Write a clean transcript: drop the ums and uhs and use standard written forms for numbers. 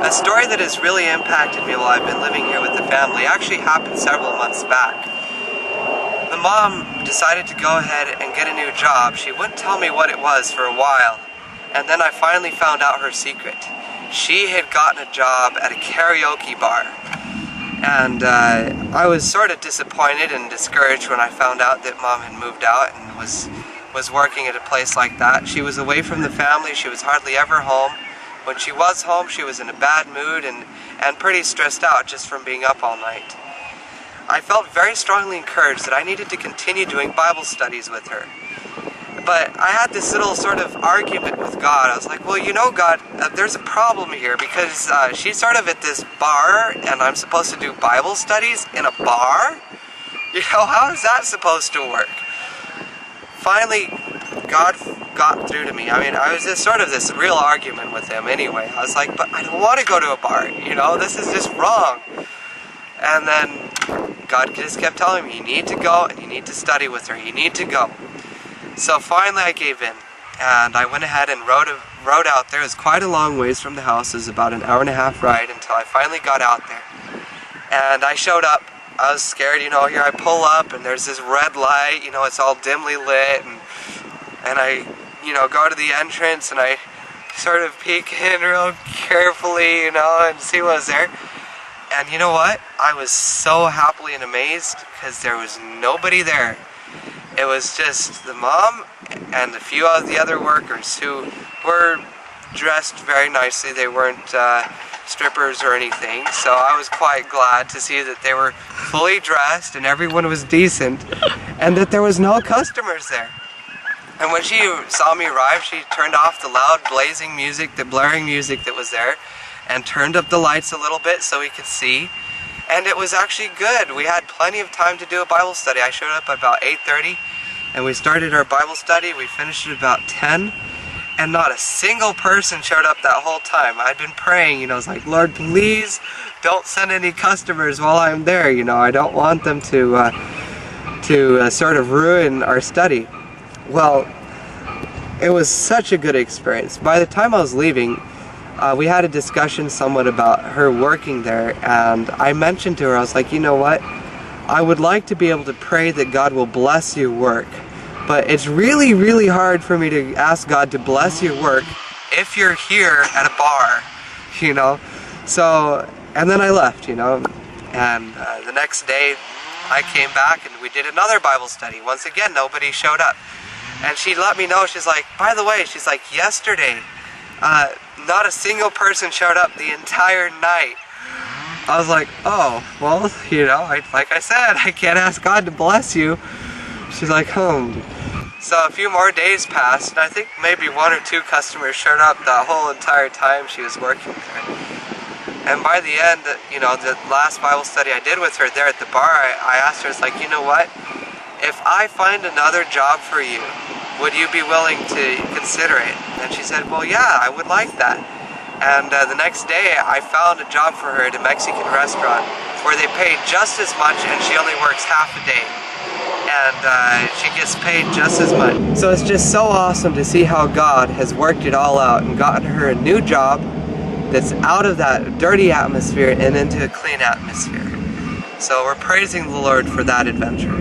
A story that has really impacted me while I've been living here with the family actually happened several months back. The mom decided to go ahead and get a new job. She wouldn't tell me what it was for a while, and then I finally found out her secret. She had gotten a job at a karaoke bar, and I was sort of disappointed and discouraged when I found out that Mom had moved out and was working at a place like that. She was away from the family. She was hardly ever home. When she was home, she was in a bad mood and pretty stressed out just from being up all night. I felt very strongly encouraged that I needed to continue doing Bible studies with her. But I had this little sort of argument with God. I was like, well, you know, God, there's a problem here because she's sort of at this bar and I'm supposed to do Bible studies in a bar? You know, how is that supposed to work? Finally, God got through to me. I mean, I was just sort of this real argument with him anyway. I was like, but I don't want to go to a bar, you know, this is just wrong. And then God just kept telling me, you need to go and you need to study with her, you need to go. So finally I gave in, and I went ahead and rode out there. It was quite a long ways from the house. It was about an hour-and-a-half ride until I finally got out there. And I showed up. I was scared, you know, here I pull up and there's this red light, you know, it's all dimly lit, and I, you know, go to the entrance and I sort of peek in real carefully, you know, and see what was there. And you know what? I was so happily and amazed because there was nobody there. It was just the mom and a few of the other workers who were dressed very nicely. They weren't strippers or anything, so I was quite glad to see that they were fully dressed and everyone was decent and that there was no customers there. And when she saw me arrive, she turned off the loud blazing music, the blaring music that was there, and turned up the lights a little bit so we could see. And it was actually good. We had plenty of time to do a Bible study. I showed up at about 8:30 and we started our Bible study. We finished at about 10 and not a single person showed up that whole time. I'd been praying, you know, I was like, Lord, please don't send any customers while I'm there. You know, I don't want them to sort of ruin our study. Well, it was such a good experience. By the time I was leaving, we had a discussion somewhat about her working there, and I mentioned to her, I was like, you know what, I would like to be able to pray that God will bless your work, but it's really, really hard for me to ask God to bless your work if you're here at a bar, you know. So, and then I left, you know, and the next day I came back and we did another Bible study. Once again, nobody showed up, and she let me know, she's like, by the way, she's like, yesterday, not a single person showed up the entire night. I was like, oh, well, you know, like I said, I can't ask God to bless you. She's like, So a few more days passed, and I think maybe one or two customers showed up the whole entire time she was working there. And by the end, you know, the last Bible study I did with her there at the bar, I asked her, it's like, you know what, if I find another job for you, would you be willing to consider it? And she said, well, yeah, I would like that. And the next day, I found a job for her at a Mexican restaurant where they pay just as much and she only works half a day. And she gets paid just as much. So it's just so awesome to see how God has worked it all out and gotten her a new job that's out of that dirty atmosphere and into a clean atmosphere. So we're praising the Lord for that adventure.